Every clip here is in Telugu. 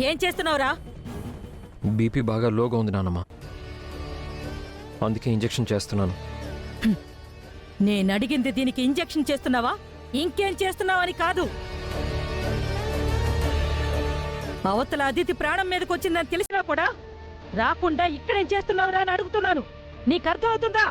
ఏం చేస్తున్నావురా? బీపీ బాగా లోగా ఉంది నానమ్మ, అందుకే ఇంజెక్షన్ చేస్తున్నాను. నేనడిగింది దీనికి ఇంజెక్షన్ చేస్తున్నావా, ఇంకేం చేస్తున్నావని కాదు. అవతల అదితి ప్రాణం మీదకొచ్చిందని తెలిసినా కూడా రాకుండా ఇక్కడేం చేస్తున్నావురా అని అడుగుతున్నాను. నీకు అర్థం అవుతుందా?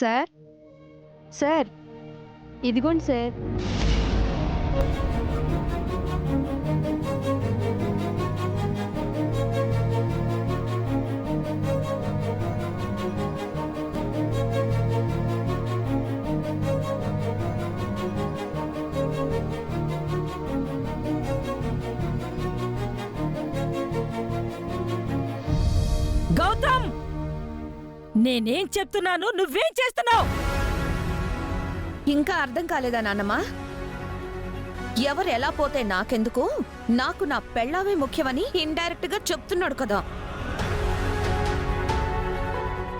సార్ సార్ ఇదిగోండి సార్. గౌతమ్, నేనేం చెప్తున్నాను, నువ్వేం చేస్తున్నావు? ఇంకా అర్థం కాలేదా నాన్నమ్మా? ఎవరు ఎలా పోతే నాకెందుకు, నాకు నా పెళ్ళామే ముఖ్యమని ఇండైరెక్ట్ గా చెప్తున్నాడు కదా.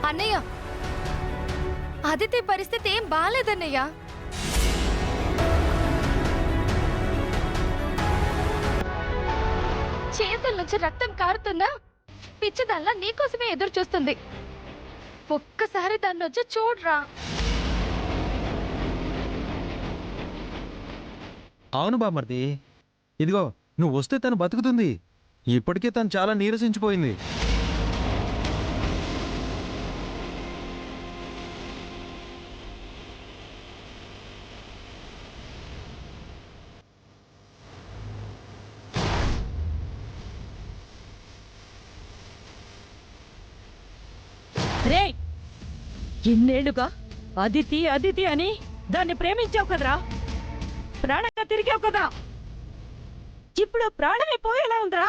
అన్నయ్య, అదితి పరిస్థితి ఏం బాలేదన్నయ్య. చేతుల నుంచి రక్తం కారుతున్నా పిచ్చిదల్లా నీకోసమే ఎదురు చూస్తుంది. ఒక్కసారి దాన్ని వచ్చి చూడరా. అవును బామర్ది, ఇదిగో నువ్వు వస్తే తను బతుకుతుంది. ఇప్పటికే తను చాలా నీరసించిపోయింది. రే, ఇన్నేళ్లుగా అదితి అదితి అని దాన్ని ప్రేమించావు కదరా, ప్రాణంగా తిరిగావు కదా. ఇప్పుడు ప్రాణమే పోయేలా ఉందిరా.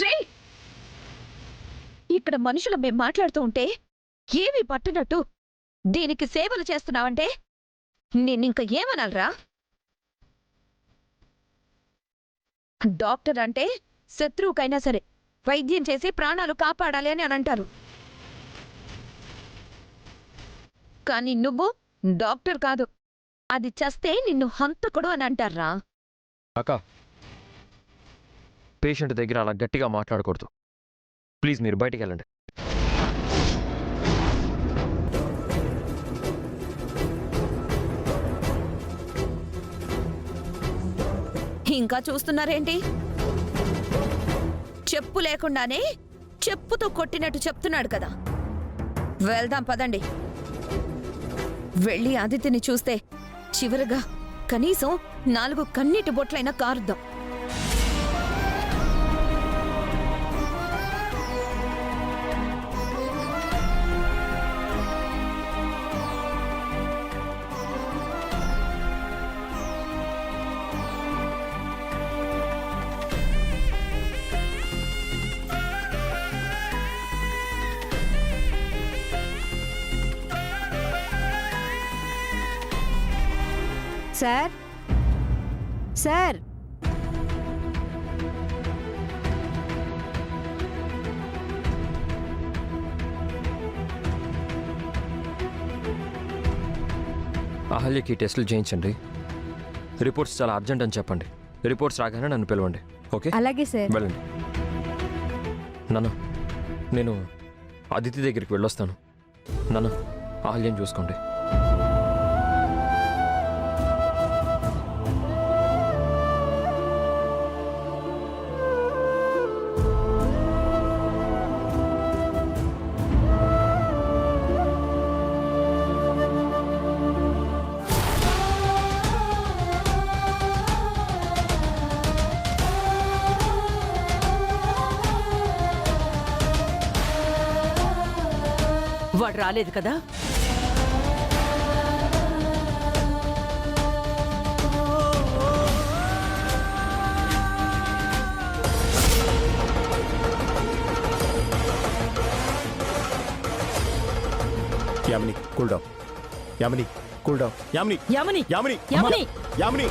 రే, ఇక్కడ మనుషులు మేం మాట్లాడుతూ ఉంటే ఏమీ పట్టునట్టు దీనికి సేవలు చేస్తున్నావంటే నేనింక ఏమనాలరా? డాక్టర్ అంటే శత్రువుకైనా సరే వైద్యం చేసి ప్రాణాలు కాపాడాలి అని అంటారు. కానీ నువ్వు డాక్టర్ కాదు, అది చస్తే నిన్ను హంతకుడు అని అంటారా? అక్క, పేషెంట్ దగ్గర అలా గట్టిగా మాట్లాడకూడదు. ప్లీజ్ మీరు బయటికి వెళ్ళండి. ఇంకా చూస్తున్నారేంటి? చెప్పు లేకుండానే చెప్పుతో కొట్టినట్టు చెప్తున్నాడు కదా. వెళ్దాం పదండి. వెళ్ళి అదితిని చూస్తే చివరగా కనీసం 4 కన్నీటి బొట్లైనా కారుద్దాం. సార్ సార్ అహల్యకి టెస్టులు చేయించండి. రిపోర్ట్స్ చాలా అర్జెంట్ అని చెప్పండి. రిపోర్ట్స్ రాగానే నన్ను పిలవండి. ఓకే? అలాగే సార్. వెళ్ళండి. నాన్న, నేను అదితి దగ్గరికి వెళ్ళొస్తాను. నాన్న, అహల్యం చూసుకోండి. వాడు రాలేదు కదా. Yamini cool down. Yamini cool down. Yamini యమని యామిని యమని యామిని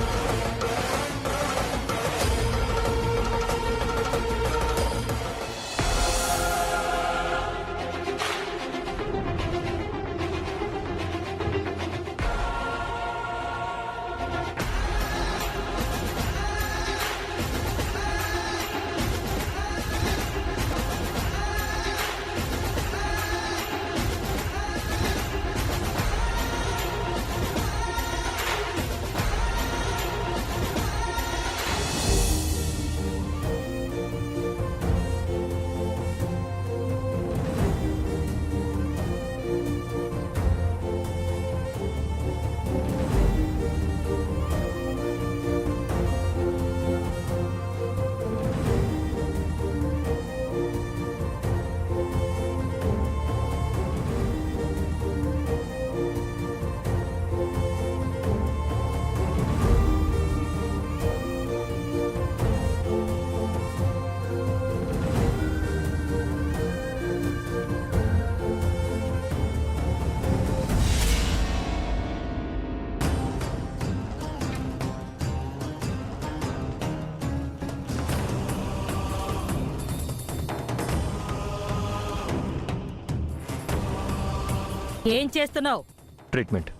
ఏం చేస్తున్నావు? ట్రీట్మెంట్.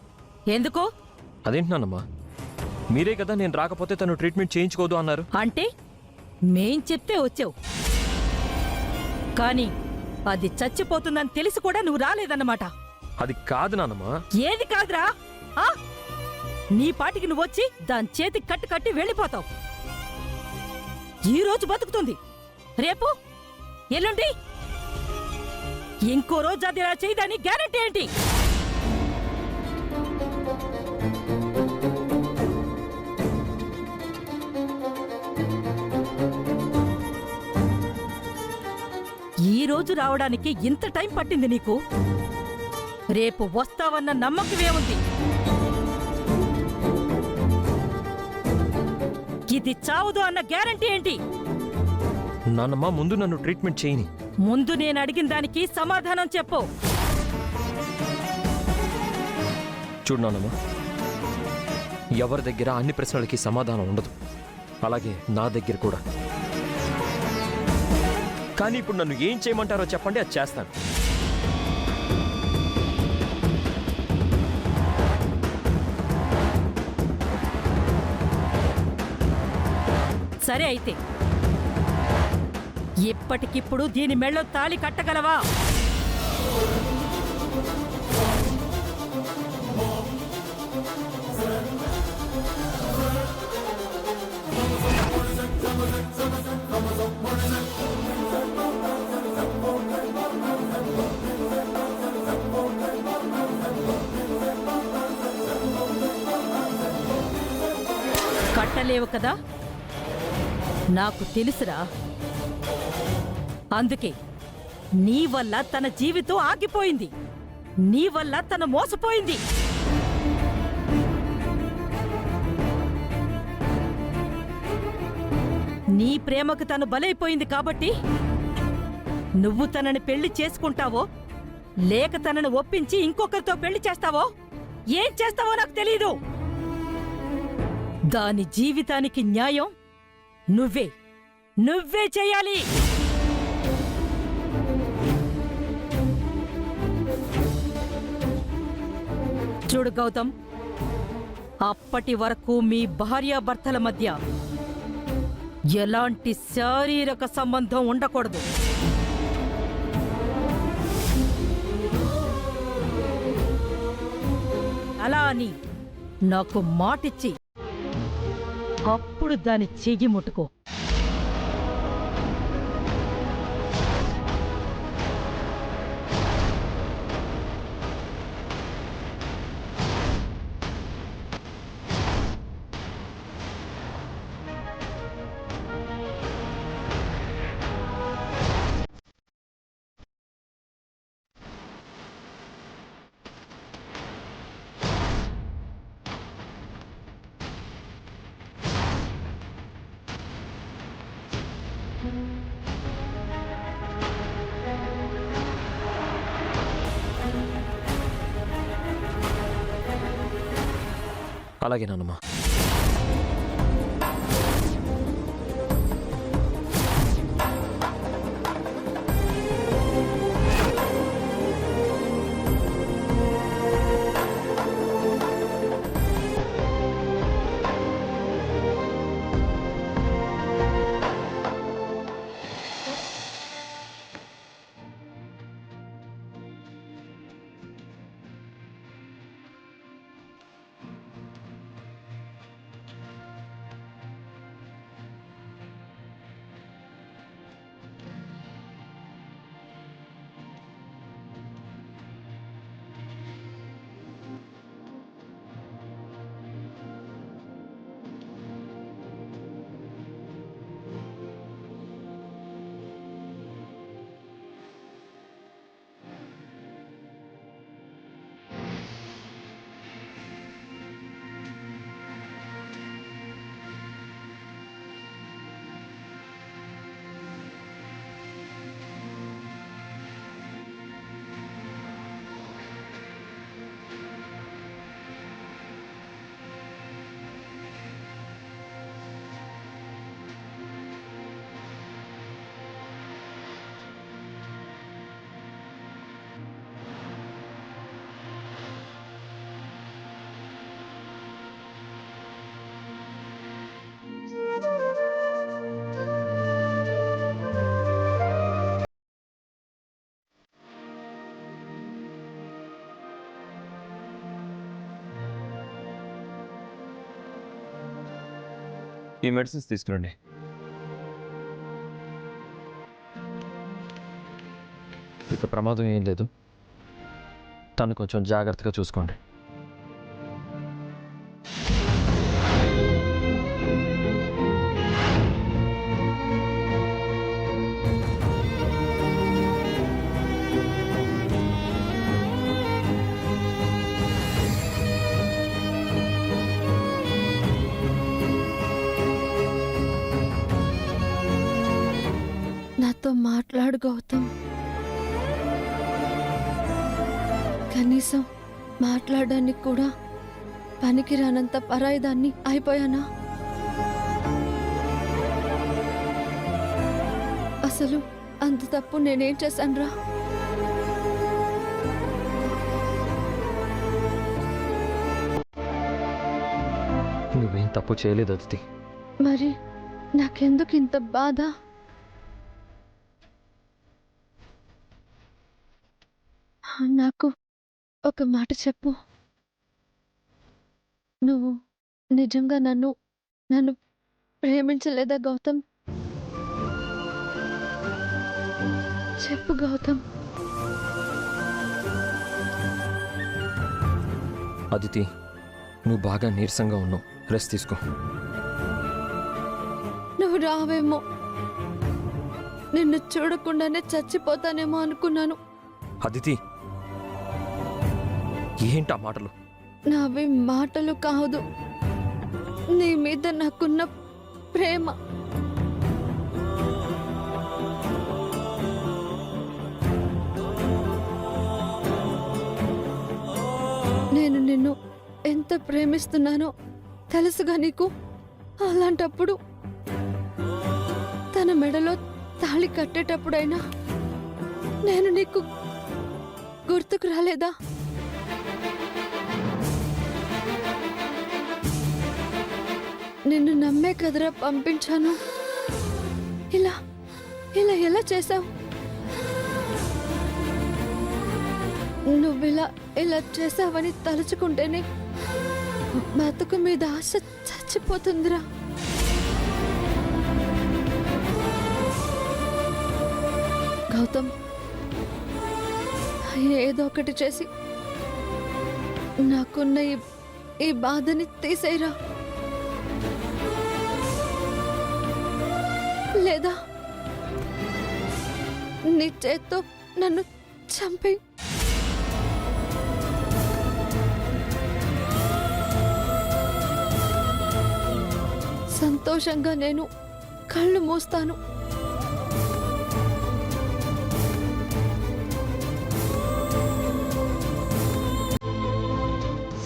ఎందుకు? అదేంటి నాన్నమ్మ, మీరే కదా నేను రాకపోతే తను ట్రీట్మెంట్ చేయించుకోదు అన్నారు. అంటే మేం చెప్తే వచ్చావు, కానీ అది చచ్చిపోతుందని తెలిసి కూడా నువ్వు రాలేదన్నమాట. అది కాదు నాన్నమ్మ. ఏది కాదురా? ఆ? నీ పాటికి నువ్వు వచ్చి దాని చేతికి కట్టు కట్టి వెళ్ళిపోతావు. ఈ రోజు బతుకుతుంది, రేపు ఎల్లుండి ఇంకో రోజు అది ఇలా చేయదని గ్యారెంటీ ఏంటి? ఈ రోజు రావడానికి ఇంత టైం పట్టింది నీకు, రేపు వస్తావన్న నమ్మకమే ఉంది. ఇది చావదు అన్న గ్యారెంటీ ఏంటి? నాన్నమ్మ, ముందు నన్ను ట్రీట్మెంట్ చేయని. ముందు నేను అడిగిన దానికి సమాధానం చెప్పు. చూడు నాన్నమ్మ, ఎవరి దగ్గర అన్ని ప్రశ్నలకి సమాధానం ఉండదు, అలాగే నా దగ్గర కూడా. కానీ ఇప్పుడు నన్ను ఏం చేయమంటారో చెప్పండి, అది చేస్తాను. సరే అయితే ఇప్పటికిప్పుడు దీని మెళ్ళో తాళి కట్టగలవా? కట్టలేవు కదా? నాకు తెలుసురా. అందుకే నీ వల్ల తన జీవితం ఆగిపోయింది, నీ వల్ల తన మోసపోయింది. నీ ప్రేమకు తను బలైపోయింది కాబట్టి నువ్వు తనని పెళ్లి చేసుకుంటావో లేక తనని ఒప్పించి ఇంకొకరితో పెళ్లి చేస్తావో ఏం చేస్తావో నాకు తెలీదు. దాని జీవితానికి న్యాయం నువ్వే చేయాలి. చూడు గౌతమ్, అప్పటి వరకు మీ భార్యాభర్తల మధ్య ఎలాంటి శారీరక సంబంధం ఉండకూడదు. అలా అని నాకు మాటిచ్చి అప్పుడు దాని చెయ్యి ముట్టుకో. అలాగే నాన్నమ్మ. ఈ మెడిసిన్స్ తీసుకురండి. ఇక ప్రమాదం ఏం లేదు. తను కొంచెం జాగ్రత్తగా చూసుకోండి. నాతో మాట్లాడు గౌతమ్. కనీసం మాట్లాడడానికి కూడా పనికిరానంత పరాయిదాన్ని అయిపోయానా? అసలు అంత తప్పు నేనేం చేశానురా? నువ్వేం తప్పు చేయలేదు అదితి. మరి నాకెందుకు ఇంత బాధ? నాకు ఒక మాట చెప్పు. నువ్వు నిజంగా నన్ను ప్రేమించలేదా గౌతమ్? చెప్పు గౌతమ్. అదితి, నువ్వు బాగా నీరసంగా ఉన్నావు. రెస్ట్ తీసుకో. నువ్వు రావేమో, నిన్ను చూడకుండానే చచ్చిపోతానేమో అనుకున్నాను. అదితి, ఏంటా మాటలు? నావి మాటలు కాదు, నీ మీద నాకున్న ప్రేమ. నేను నిన్ను ఎంత ప్రేమిస్తున్నానో తెలుసుగా నీకు. అలాంటప్పుడు తన మెడలో తాళి కట్టేటప్పుడైనా నేను నీకు గుర్తుకు రాలేదా? నిన్ను నమ్మే కదరా పంపించాను. ఇలా ఇలా ఎలా చేశావు? నువ్విలా ఇలా చేశావని తలుచుకుంటేనే బతుకు మీద ఆశ చచ్చిపోతుందిరా. గౌతమ్, ఏదో ఒకటి చేసి నాకున్న ఈ బాధని తీసేయరా. లేదా నీ చేత్తో నన్ను చంపే. సంతోషంగా నేను కళ్ళు మూస్తాను.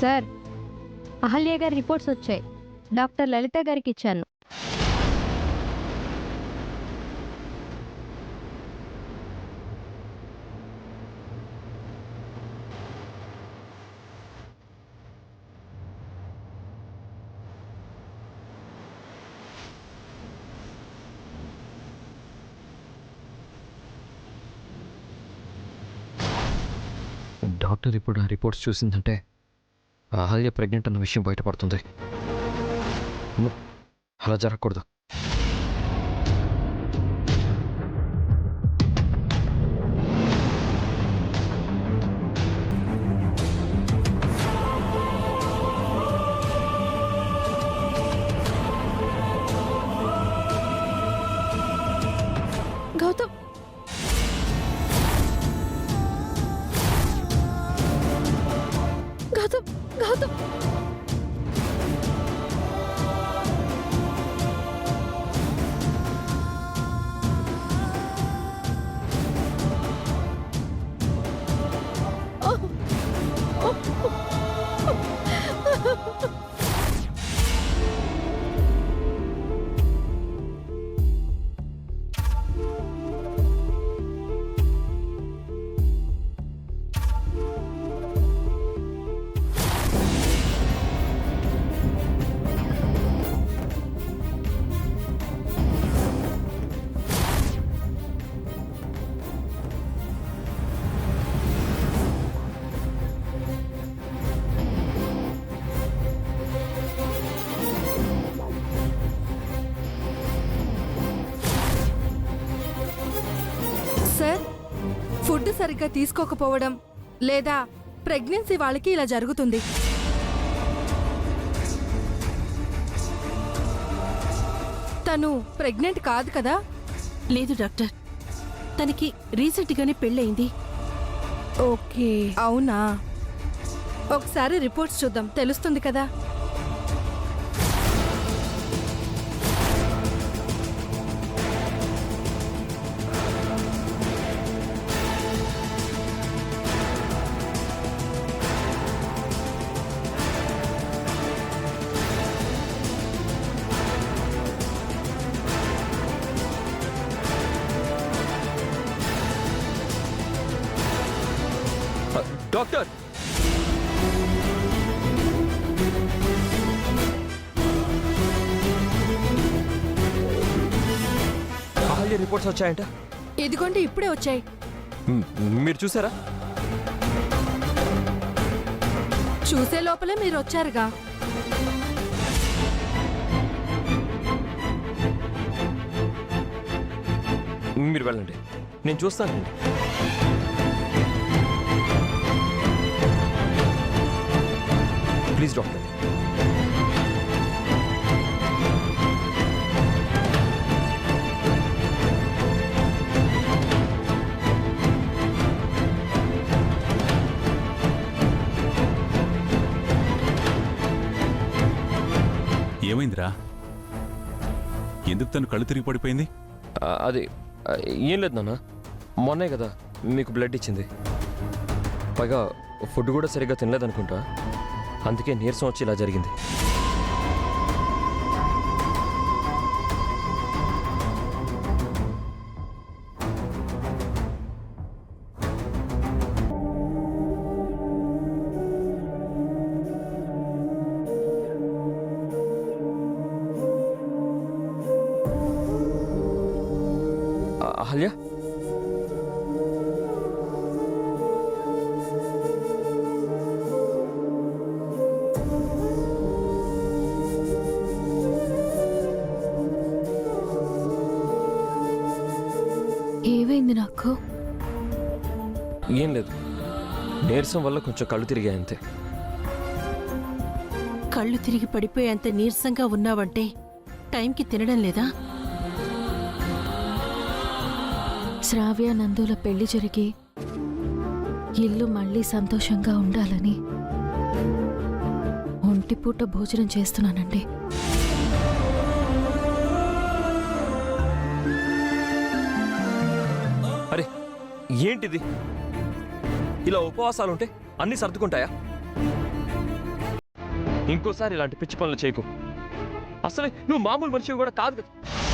సార్, అహల్య గారి రిపోర్ట్స్ వచ్చాయి. డాక్టర్ లలిత గారికి ఇచ్చాను. డాక్టర్ ఇప్పుడు ఆ రిపోర్ట్స్ చూసిందంటే అహల్య ప్రెగ్నెంట్ అన్న విషయం బయటపడుతుంది. అలా జరగకూడదు. గౌతమ్, గౌతమ్, గౌతమ్. సార్, ఫుడ్ సరిగ్గా తీసుకోకపోవడం లేదా ప్రెగ్నెన్సీ వాళ్ళకి ఇలా జరుగుతుంది. తను ప్రెగ్నెంట్ కాదు కదా? లేదు డాక్టర్, తనకి రీసెంట్గానే పెళ్ళయింది. ఓకే, అవునా? ఒకసారి రిపోర్ట్స్ చూద్దాం, తెలుస్తుంది కదా. డాక్టర్, అహల్య రిపోర్ట్స్ వచ్చాయంట. ఇదిగోండి, ఇప్పుడే వచ్చాయి. మీరు చూసారా? చూసే లోపలే మీరు వచ్చారుగా. మీరు వెళ్ళండి, నేను చూస్తానండి. Please doctor. ఏమైందిరా? ఎందుకు తను కళ్ళు తిరిగి పడిపోయింది? అది ఏం లేదు నాన్న, మొన్నే కదా మీకు బ్లడ్ ఇచ్చింది. పైగా ఫుడ్ కూడా సరిగ్గా తినలేదనుకుంటా, అందుకే నీరసం వచ్చి ఇలా జరిగింది. అహల్య, ఏమైంది నాకు? ఏం లేదు, నీరసం వల్ల కొంచెం కళ్ళు తిరిగాయి అంతే. కళ్ళు తిరిగి పడిపోయేంత నీరసంగా ఉన్నావంటే టైంకి తినడం లేదా? శ్రావ్య నందుల పెళ్లి జరిగి ఇల్లు మళ్ళీ సంతోషంగా ఉండాలని ఒంటిపూట భోజనం చేస్తున్నానండి. అరే ఏంటిది, ఇలా ఉపవాసాలుంటే అన్నీ సర్దుకుంటాయా? ఇంకోసారి ఇలాంటి పిచ్చి పనులు చేయకు. అసలే నువ్వు మామూలు మనిషివి కూడా కాదు కదా.